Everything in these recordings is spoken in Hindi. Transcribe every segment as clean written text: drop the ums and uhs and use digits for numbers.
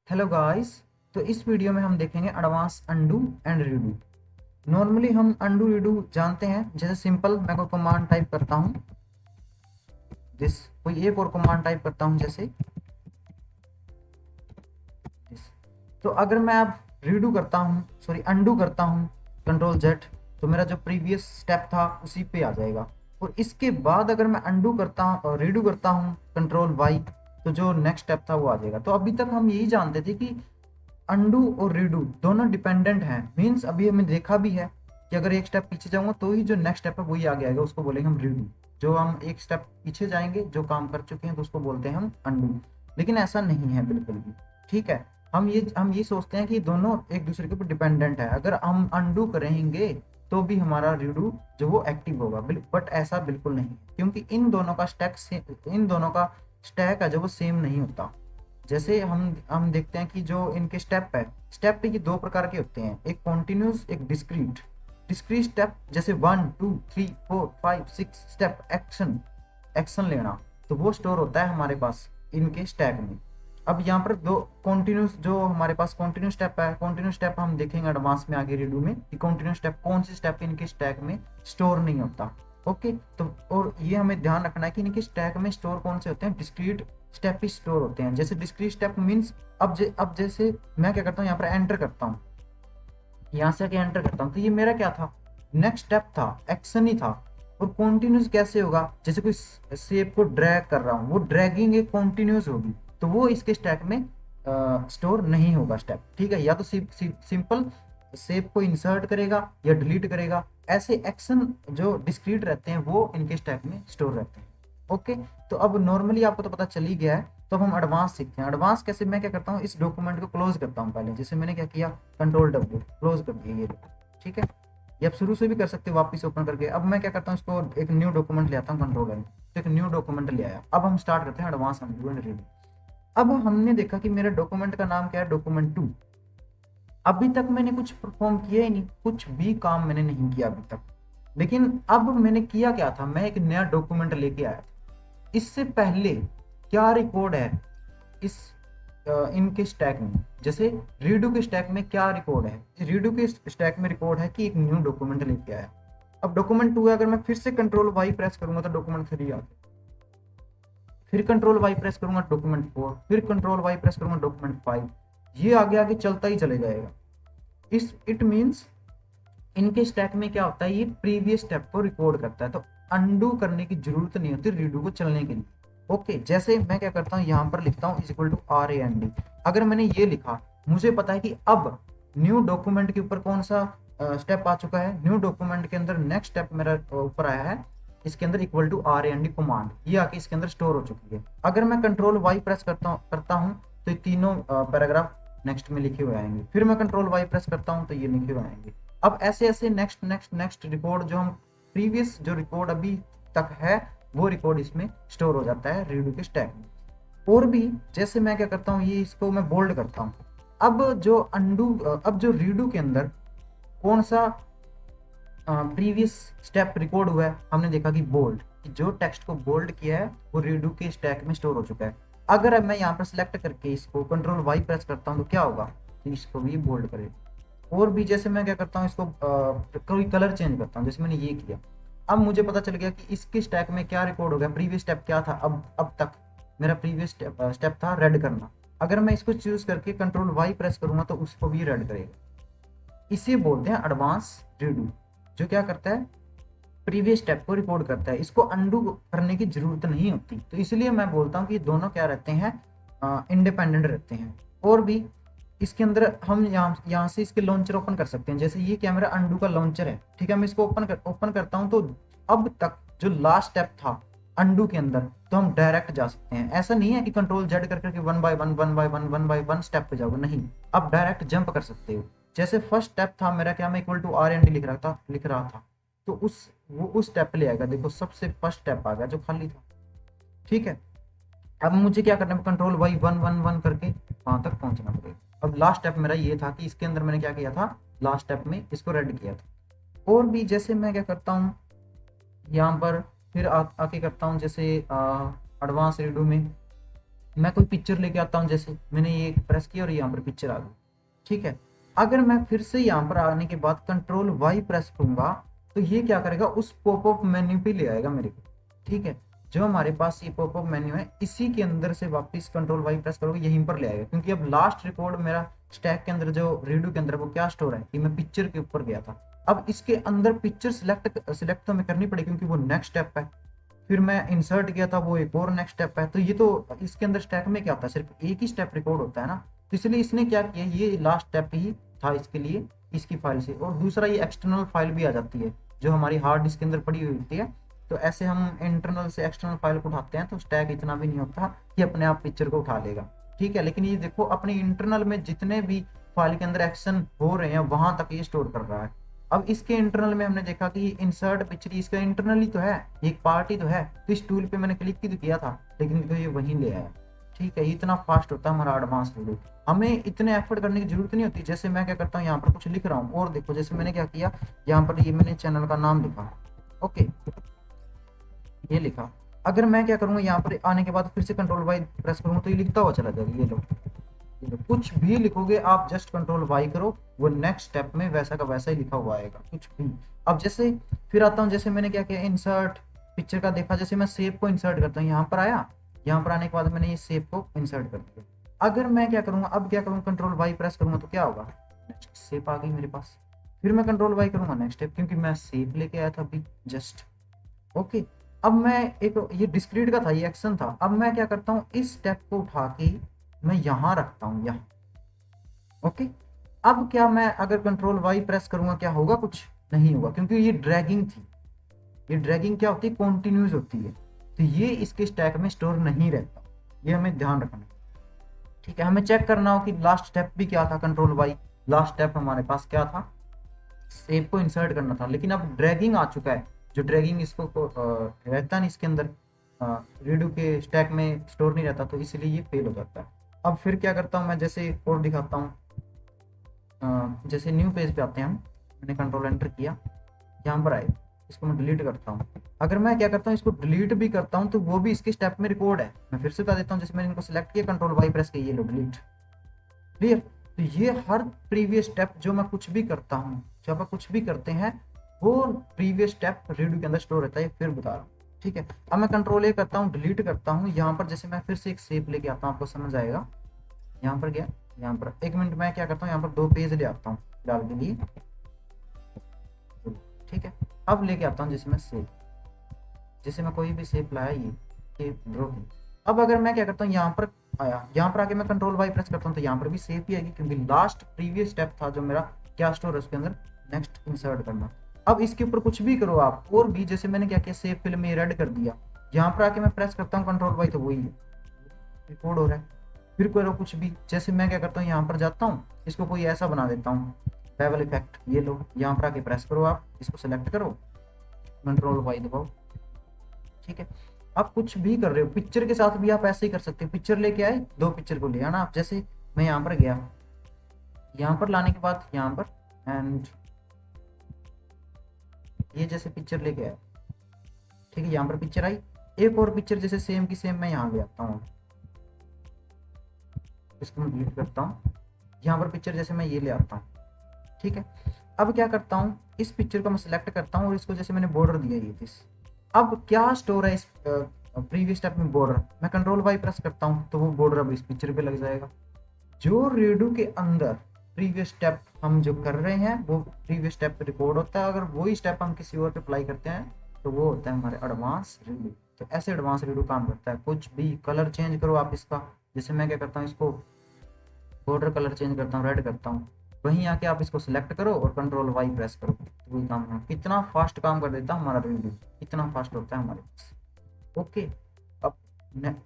Hello guys. तो इस वीडियो में हम देखेंगे advance undo and redo. Normally हम अंडू रीडू जानते हैं, जैसे सिंपल मैं कोई कमांड टाइप करता हूँ, कोई एक और कमांड टाइप करता हूँ जैसे this। तो अगर मैं अब रीडू करता हूँ, सॉरी अंडू करता हूँ, कंट्रोल जेड, तो मेरा जो प्रीवियस स्टेप था उसी पे आ जाएगा। और इसके बाद अगर मैं अंडू करता हूँ, रीडू करता हूँ, कंट्रोल वाई, तो जो नेक्स्ट स्टेप था वो आ जाएगा। तो अभी तक हम यही जानते थे कि अंडू और रीडू दोनों डिपेंडेंट हैं। मीन्स अभी हमें देखा भी है कि अगर एक स्टेप पीछे जाऊंगा तो ही जो नेक्स्ट स्टेप है वही आगे आएगा, उसको बोलेंगे हम रीडू। जो हम एक स्टेप पीछे जाएंगे, जो काम कर चुके हैं, तो उसको बोलते हैं हम अंडू। लेकिन ऐसा नहीं है बिल्कुल भी, ठीक है। हम ये सोचते हैं कि दोनों एक दूसरे के ऊपर डिपेंडेंट है। अगर हम अंडू करेंगे तो भी हमारा रीडू जो वो एक्टिव होगा, बट ऐसा बिल्कुल नहीं, क्योंकि इन दोनों का स्टैक है जो वो सेम नहीं होता। जैसे हम देखते हैं कि जो इनके स्टेप ये दो प्रकार के होते हैं, एक कॉन्टिन्यूस, एक डिस्क्रीट। डिस्क्रीट स्टेप जैसे 1 2 3 4 5 6 स्टेप एक्शन एक्शन लेना, तो वो स्टोर होता है हमारे पास इनके स्टैक में। अब यहाँ पर दो कॉन्टिन्यूस, जो हमारे पास कॉन्टिन्यूस स्टेप है, कॉन्टिन्यूस स्टेप हम देखेंगे एडवांस में आगे रीडू में कि कॉन्टिन्यूस स्टेप कौन सी स्टेप इनके स्टैक में स्टोर नहीं होता। ओके, तो और ये हमें ध्यान रखना है कि इनके स्टैक में स्टोर कौन से होते हैं, डिस्क्रीट स्टेप ही स्टोर होते हैं। जैसे डिस्क्रीट स्टेप मीन्स अब जैसे मैं क्या करता हूँ, यहाँ पर एंटर करता हूँ, यहाँ से आके एंटर करता हूँ, तो ये मेरा क्या था, नेक्स्ट स्टेप था, एक्शन ही था। और कॉन्टिन्यूस कैसे होगा, जैसे कोई शेप को ड्रैग कर रहा हूँ, वो ड्रैगिंग एक कॉन्टिन्यूस होगी, तो वो इसके स्टैक में स्टोर नहीं होगा स्टेप, ठीक है। या तो सिंपल शेप को इंसर्ट करेगा या डिलीट करेगा। ऐसे एक्शन जो डिस्क्रीट रहते हैं वो इनके स्टैक में स्टोर रहते हैं। ओके, तो अब नॉर्मली आपको तो पता चल ही गया है, तो अब हम एडवांस सीखते हैं। एडवांस कैसे, मैं क्या करता हूँ, इस डॉक्यूमेंट को क्लोज करता हूँ पहले, जैसे मैंने क्या किया, कंट्रोल डब्ल्यू क्लोज कर दिया ये, ठीक है। ये आप शुरू से भी कर सकते हो वापस ओपन करके। अब मैं क्या करता हूँ, इसको एक न्यू डॉक्यूमेंट ले आता हूँ, कंट्रोल एन, तो एक न्यू डॉक्यूमेंट ले आया। अब हम स्टार्ट करते हैं एडवांस अंडू एंड रीडू। अब हमने देखा कि मेरे डॉक्यूमेंट का नाम क्या है, डॉक्यूमेंट 2। अभी तक मैंने कुछ परफॉर्म किया ही नहीं, कुछ भी काम मैंने नहीं किया अभी तक। लेकिन अब मैंने किया क्या था, मैं एक नया डॉक्यूमेंट लेके आया था। इससे पहले क्या रिकॉर्ड है इस इनके स्टैक में, जैसे रीडू के स्टैक में क्या रिकॉर्ड है, रीडू के स्टैक में रिकॉर्ड है कि एक न्यू डॉक्यूमेंट लेके आया। अब डॉक्यूमेंट 2 है, अगर मैं फिर से कंट्रोल वाई प्रेस करूंगा तो डॉक्यूमेंट 3 आ गया, फिर कंट्रोल वाई प्रेस करूंगा डॉक्यूमेंट 4, फिर कंट्रोल वाई प्रेस करूंगा डॉक्यूमेंट 5। ये आगे आगे चलता ही चले जाएगा। इट मीन्स इनके स्टैक में क्या होता है, ये प्रीवियस स्टेप को रिकॉर्ड करता है, तो अंडू करने की जरूरत नहीं होती रीडू को चलने के लिए। ओके, जैसे मैं क्या करता हूँ, यहाँ पर लिखता हूँ इज इक्वल टू RAND। अगर मैंने ये लिखा, मुझे पता है कि अब न्यू डॉक्यूमेंट के ऊपर कौन सा स्टेप आ चुका है, न्यू डॉक्यूमेंट के अंदर नेक्स्ट स्टेप मेरा ऊपर आया है, इसके अंदर इक्वल टू RAND कमांड, ये आके इसके अंदर स्टोर हो चुकी है। अगर मैं कंट्रोल वाई प्रेस करता हूँ तो ये तीनों पैराग्राफ नेक्स्ट में लिखे हुए आएंगे। फिर मैं कंट्रोल वाई प्रेस करता हूँ तो ये लिखे हुए आएंगे। अब ऐसे ऐसे नेक्स्ट नेक्स्ट नेक्स्ट रिकॉर्ड, जो हम प्रीवियस जो रिकॉर्ड अभी तक है वो रिकॉर्ड इसमें स्टोर हो जाता है रीडू के स्टैक में। और भी जैसे मैं क्या करता हूँ, ये इसको मैं बोल्ड करता हूँ। अब जो रीडू के अंदर कौन सा प्रीवियस स्टेप रिकॉर्ड हुआ है, हमने देखा कि बोल्ड, जो टेक्स्ट को बोल्ड किया है वो रीडू के स्टैक में स्टोर हो चुका है। अगर अब मैं यहाँ पर सिलेक्ट करके इसको कंट्रोल वाई प्रेस करता हूँ तो क्या होगा, तो इसको भी बोल्ड करेगा। और भी जैसे मैं क्या करता हूँ, इसको कोई कलर चेंज करता हूँ, जैसे मैंने ये किया। अब मुझे पता चल गया कि इसके स्टैक में क्या रिकॉर्ड हो गया, प्रीवियस स्टेप क्या था। अब तक मेरा प्रीवियस स्टेप था रेड करना। अगर मैं इसको चूज करके कंट्रोल वाई प्रेस करूंगा तो उसको भी रेड करेगा। इसे बोलते हैं एडवांस रीडू, जो क्या करता है, प्रीवियस स्टेप को रिकॉर्ड करता है, इसको अंडू करने की जरूरत नहीं होती। तो इसलिए मैं बोलता हूँ कि दोनों क्या रहते हैं, इंडिपेंडेंट रहते हैं। और भी इसके अंदर हम यहाँ से इसके लॉन्चर ओपन कर सकते हैं, जैसे ये क्या मेरा अंडू का लॉन्चर है, ठीक है। मैं इसको ओपन करता हूँ तो अब तक जो लास्ट स्टेप था अंडू के अंदर, तो हम डायरेक्ट जा सकते हैं। ऐसा नहीं है कि कंट्रोल जेड करके 1 बाय 1 स्टेप पे जाओगे, नहीं, आप डायरेक्ट जंप कर सकते हो। जैसे फर्स्ट स्टेप था मेरा क्या, मैं इक्वल टू RAND लिख रहा था, तो उस स्टेप पे ले आएगा। देखो सबसे फर्स्ट स्टेप आ गया जो खाली था, ठीक है। अब मुझे क्या करना है, कंट्रोल वाई 1 करके वहां तक पहुंचना पड़ेगा। अब लास्ट स्टेप मेरा ये था कि इसके अंदर मैंने क्या किया था, लास्ट स्टेप में इसको रेड किया था। और भी जैसे मैं क्या करता हूँ, यहाँ पर फिर आके करता हूँ, जैसे एडवांस रीडू में मैं कोई पिक्चर लेके आता हूँ, जैसे मैंने ये प्रेस किया और यहाँ पर पिक्चर आ गई, ठीक है। अगर मैं फिर से यहाँ पर आने के बाद कंट्रोल वाई प्रेस करूंगा तो ये क्या करेगा, उस पॉपअप मेन्यू पे ले आएगा मेरे को, ठीक है। जो हमारे पास ये पॉपअप मेन्यू है इसी के अंदर से वापस कंट्रोल वाई प्रेस करोगे यहीं पर ले आएगा, क्योंकि अब लास्ट रिकॉर्ड मेरा स्टैक के अंदर जो रीडू के अंदर वो क्या स्टोर है कि मैं पिक्चर के ऊपर गया था। अब इसके अंदर पिक्चर सिलेक्ट तो हमें करनी पड़ेगी क्योंकि वो नेक्स्ट स्टेप है। फिर मैं इंसर्ट किया था, वो एक और नेक्स्ट स्टेप है। तो ये तो इसके अंदर स्टैक में क्या होता है, सिर्फ एक ही स्टेप रिकॉर्ड होता है ना, तो इसलिए इसने क्या किया, ये लास्ट स्टेप ही था इसके लिए, इसकी फाइल से। और दूसरा ये एक्सटर्नल फाइल भी आ जाती है जो हमारी हार्ड डिस्क के अंदर पड़ी हुई होती है। तो ऐसे हम इंटरनल से एक्सटर्नल फाइल को उठाते हैं तो स्टैक इतना भी नहीं होता कि अपने आप पिक्चर को उठा लेगा, ठीक है। लेकिन ये देखो अपने इंटरनल में जितने भी फाइल के अंदर एक्शन हो रहे हैं वहां तक ये स्टोर कर रहा है। अब इसके इंटरनल में हमने देखा कि इंसर्ट पिक्चर इसका इंटरनल ही तो है, एक पार्ट ही तो है। तो इस टूल पे मैंने क्लिक की तो किया था लेकिन तो ये वहीं ले आया, ठीक है। इतना फास्ट होता है हमारा एडवांस वीडियो, हमें इतने एफर्ट करने की जरूरत नहीं होती। जैसे मैं क्या करता हूँ, यहाँ पर कुछ लिख रहा हूँ और देखो जैसे मैंने क्या किया, यहाँ पर ये मैंने चैनल का नाम लिखा, ओके ये लिखा। अगर मैं क्या करूंगा, यहाँ पर आने के बाद फिर से कंट्रोल वाई प्रेस करूंगा तो ये लिखता हुआ चला जाएगा। ये लो कुछ भी लिखोगे आप जस्ट कंट्रोल वाई करो, वो नेक्स्ट स्टेप में वैसा का वैसा ही लिखा हुआ आएगा कुछ भी। अब जैसे फिर आता हूँ, जैसे मैंने क्या किया, इंसर्ट पिक्चर का देखा, जैसे मैं सेप को इंसर्ट करता हूँ, यहाँ पर आया, यहाँ पर आने के बाद मैंने ये सेप को इंसर्ट कर दिया। अगर मैं क्या करूंगा, अब क्या करूंगा, कंट्रोल वाई प्रेस करूंगा तो क्या होगा, नेक्स्ट सेप आ गई मेरे पास। फिर मैं कंट्रोल वाई करूंगा नेक्स्ट स्टेप, क्योंकि मैं सेप लेके आया था अभी जस्ट, ओके। अब मैं एक ये डिस्क्रीट का था, ये एक्शन था। अब मैं क्या करता हूँ, इस स्टेप को उठा के मैं यहाँ रखता हूँ, यहाँ, ओके। अब क्या मैं अगर कंट्रोल वाई प्रेस करूंगा क्या होगा, कुछ नहीं होगा, क्योंकि ये ड्रैगिंग थी। ये ड्रैगिंग क्या होती है, कॉन्टिन्यूस होती है, तो ये इसके स्टैक में स्टोर नहीं रहता। ये हमें ध्यान रखना, ठीक है। हमें चेक करना हो कि लास्ट स्टेप भी क्या था, कंट्रोल वाई लास्ट स्टेप हमारे पास क्या था, सेप को इंसर्ट करना था। लेकिन अब ड्रैगिंग आ चुका है, जो ड्रैगिंग इसको रहता नहीं इसके अंदर, रीडू के स्टैक में स्टोर नहीं रहता, तो इसलिए ये फेल हो जाता है। अब फिर क्या करता हूँ मैं, जैसे और दिखाता हूँ, जैसे न्यू पेज पे आते हैं हम, मैंने कंट्रोल एंटर किया, यहाँ पर आए, इसको मैं डिलीट करता हूँ। अगर मैं क्या करता हूँ, इसको डिलीट भी करता हूँ तो वो भी इसके स्टेप में रिकॉर्ड है। मैं फिर से बता देता हूँ, जैसे मैंने इनको सिलेक्ट किया, कंट्रोल वाई प्रेस किया, ये लो डिलीट, क्लियर। तो ये हर प्रीवियस स्टेप जो मैं कुछ भी करता हूँ, जब आप कुछ भी करते हैं वो प्रीवियस स्टेप रीडू के अंदर स्टोर रहता है, फिर बता रहा हूँ, ठीक है। अब मैं कंट्रोल ए करता हूँ, डिलीट करता हूँ। यहाँ पर जैसे मैं फिर से एक शेप लेके आता हूँ, आपको समझ आएगा। यहाँ पर गया, यहाँ पर एक मिनट, मैं क्या करता हूँ, यहाँ पर 2 पेज ले आता हूँ फिलहाल के लिए, ठीक है। अब लेके आता हूँ जैसे मैं शेप, जैसे मैं कोई भी शेप लाया, ये ड्रॉ की। अब अगर मैं क्या करता हूँ, यहाँ पर आया, यहाँ पर आके मैं कंट्रोल वाई प्रेस करता हूँ तो यहाँ पर भी शेप ही आएगी, क्योंकि लास्ट प्रीवियस स्टेप था जो मेरा क्या स्टोर है उसके अंदर, नेक्स्ट इंसर्ट करना। अब इसके ऊपर कुछ भी करो आप, और भी जैसे मैंने क्या किया, सेव फिल में रेड कर दिया, यहाँ पर आके मैं प्रेस करता हूँ कंट्रोल वाई तो वही रिकॉर्ड हो रहा है। फिर करो कुछ भी, जैसे मैं क्या करता हूँ, यहाँ पर जाता हूँ, इसको कोई ऐसा बना देता हूँ, बेवल इफेक्ट, ये लो, यहाँ पर आके प्रेस करो, आप इसको सेलेक्ट करो, कंट्रोल वाई दबाओ, ठीक है। आप कुछ भी कर रहे हो, पिक्चर के साथ भी आप ऐसे ही कर सकते हो। पिक्चर लेके आए, 2 पिक्चर को ले आना आप, जैसे मैं यहाँ पर गया, यहाँ पर लाने के बाद यहाँ पर, एंड ये जैसे पिक्चर लेके आया, ठीक है, यहाँ पर पिक्चर आई, एक और पिक्चर जैसे सेम की सेम मैं यहाँ ले आता हूँ, इसको मैं डिलीट करता हूँ, यहाँ पर पिक्चर जैसे मैं ये ले आता हूँ, ठीक है। अब क्या करता हूँ, इस पिक्चर को मैं सिलेक्ट करता हूँ और इसको जैसे मैंने बॉर्डर दिया ये दिस। अब क्या स्टोर है इस प्रीवियस स्टेप में, बॉर्डर, मैं कंट्रोल वाई प्रेस करता हूँ तो वो बॉर्डर अब इस पिक्चर पे लग जाएगा। जो रीडू के अंदर प्रीवियस स्टेप हम जो कर रहे हैं वो प्रीवियस स्टेप रिकॉर्ड होता है, अगर वही स्टेप हम किसी और पे अप्लाई करते हैं तो वो होता है हमारे एडवांस रीडू। तो ऐसे एडवांस रीडू काम करता है। कुछ भी कलर चेंज करो आप इसका, जैसे मैं क्या करता हूँ, इसको बॉर्डर कलर चेंज करता हूँ, रेड करता हूँ, वहीं आके आप इसको सिलेक्ट करो और कंट्रोल वाई प्रेस करो तो वही काम है। कितना फास्ट काम कर देता है हमारा रीडू, इतना फास्ट होता है हमारे पास, ओके। अब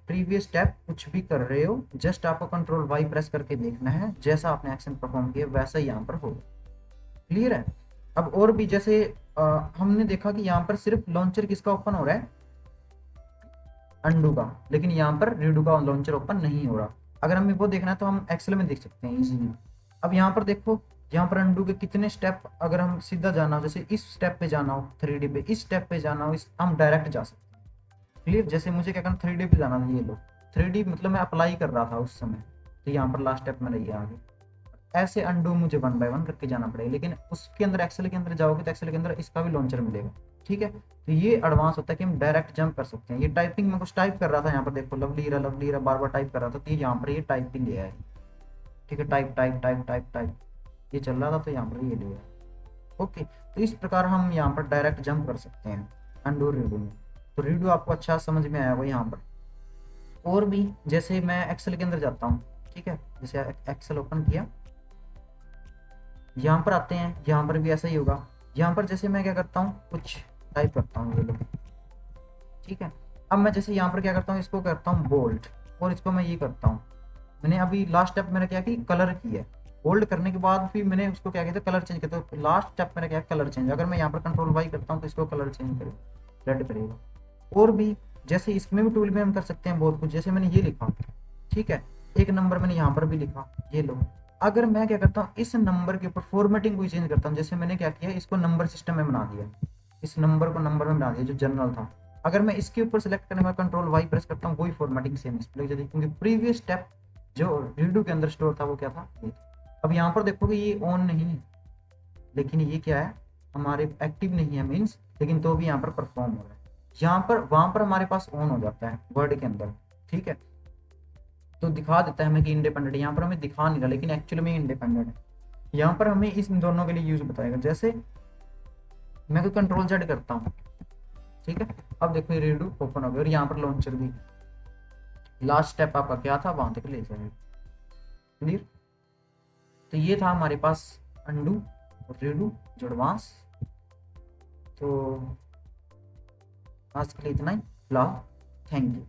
प्रीवियस स्टेप कुछ भी कर रहे हो, जस्ट आपको कंट्रोल वाई प्रेस करके देखना है, जैसा आपने एक्शन परफॉर्म किया वैसा ही यहाँ पर होगा, क्लियर है। अब और भी जैसे हमने देखा कि यहाँ पर सिर्फ लॉन्चर किसका ओपन हो रहा है, अंडू का, लेकिन यहाँ पर रीडू का लॉन्चर ओपन नहीं हो रहा। अगर हमें वो देखना है तो हम एक्सेल में देख सकते हैं इजीली। अब यहाँ पर देखो, यहाँ पर अंडू के कितने स्टेप, अगर हम सीधा जाना हो, जैसे इस स्टेप पे जाना हो 3D पे, इस स्टेप पे जाना हो, इस हम डायरेक्ट जा सकते हैं, क्लियर। जैसे मुझे क्या करना, 3D पे जाना है, ये लो, 3D मतलब मैं अप्लाई कर रहा था उस समय, तो यहाँ पर लास्ट स्टेप में रही आगे। ऐसे अंडू मुझे 1 बाय 1 करके जाना पड़ेगा, लेकिन उसके अंदर एक्सेल के अंदर जाओगे तो एक्सेल के अंदर इसका भी लॉन्चर मिलेगा, ठीक है। तो ये एडवांस होता है कि हम डायरेक्ट जंप कर सकते हैं। ये टाइपिंग में कुछ टाइप कर रहा था, यहाँ पर देखो लवली रहा बार बार टाइप कर रहा था, तो यहाँ पर ये टाइपिंग लिया है, ठीक है। Type type type type type ये चल रहा था, तो यहाँ पर ये लिया है, ओके। तो इस प्रकार हम यहाँ पर डायरेक्ट जंप कर सकते हैं अंडू रीडू में। तो रीडू आपको अच्छा समझ में आया वो यहाँ पर। और भी जैसे मैं एक्सेल के अंदर जाता हूँ, ठीक है, जैसे एक्सेल ओपन किया, यहाँ पर आते हैं, यहाँ पर भी ऐसा ही होगा। यहाँ पर जैसे मैं क्या करता हूँ, कुछ टाइप करता हूँ, ये लो, ठीक है। अब मैं जैसे यहाँ पर क्या करता हूँ, इसको करता हूँ बोल्ड, और इसको मैं ये करता हूँ, मैंने अभी लास्ट स्टेप मैंने क्या की, कलर की है। बोल्ड करने के बाद फिर मैंने उसको क्या किया था, कलर चेंज किया। तो लास्ट स्टेप मैंने क्या कलर चेंज, अगर मैं यहाँ पर कंट्रोल वाई करता हूँ तो इसको कलर चेंज करेगा, रेड करेगा। और भी जैसे इसमें भी टूल में हम कर सकते हैं बहुत कुछ। जैसे मैंने ये लिखा, ठीक है, एक नंबर मैंने यहाँ पर भी लिखा, ये लो। अगर मैं क्या करता हूँ, इस नंबर के ऊपर फॉर्मेटिंग को चेंज करता हूँ। जैसे मैंने क्या किया, इसको नंबर सिस्टम में बना दिया, इस नंबर को नंबर में बना दिया जो जनरल था। अगर मैं इसके ऊपर सेलेक्ट करने में कंट्रोल वाई प्रेस करता हूँ, वही फॉर्मेटिंग सेम डिस्प्ले हो जाती है, क्योंकि प्रीवियस स्टेप जो रीडू के अंदर स्टोर था वो क्या था, ये था। अब यहाँ पर देखोगे ये ऑन नहीं है, लेकिन ये क्या है, हमारे एक्टिव नहीं है मीन्स, लेकिन तो भी यहाँ पर परफॉर्म हो रहा है। यहाँ पर वहां पर हमारे पास ऑन हो जाता है वर्ड के अंदर, ठीक है। तो दिखा देता है हमें कि इंडिपेंडेंट, यहाँ पर हमें दिखा नहीं रहा लेकिन एक्चुअली में इंडिपेंडेंट है। यहाँ पर हमें इस दोनों के लिए यूज बताएगा। जैसे मैं कोई कंट्रोल जेड करता हूँ, ठीक है, अब देखो ये रीडू ओपन हो गया, और यहाँ पर लॉन्चर भी, लास्ट स्टेप आपका क्या था वहां तक ले जाएगा, क्लियर। तो ये था हमारे पास अंडू और रीडू जो एडवांस। तो आज के लिए इतना ही फिलहाल, थैंक यू।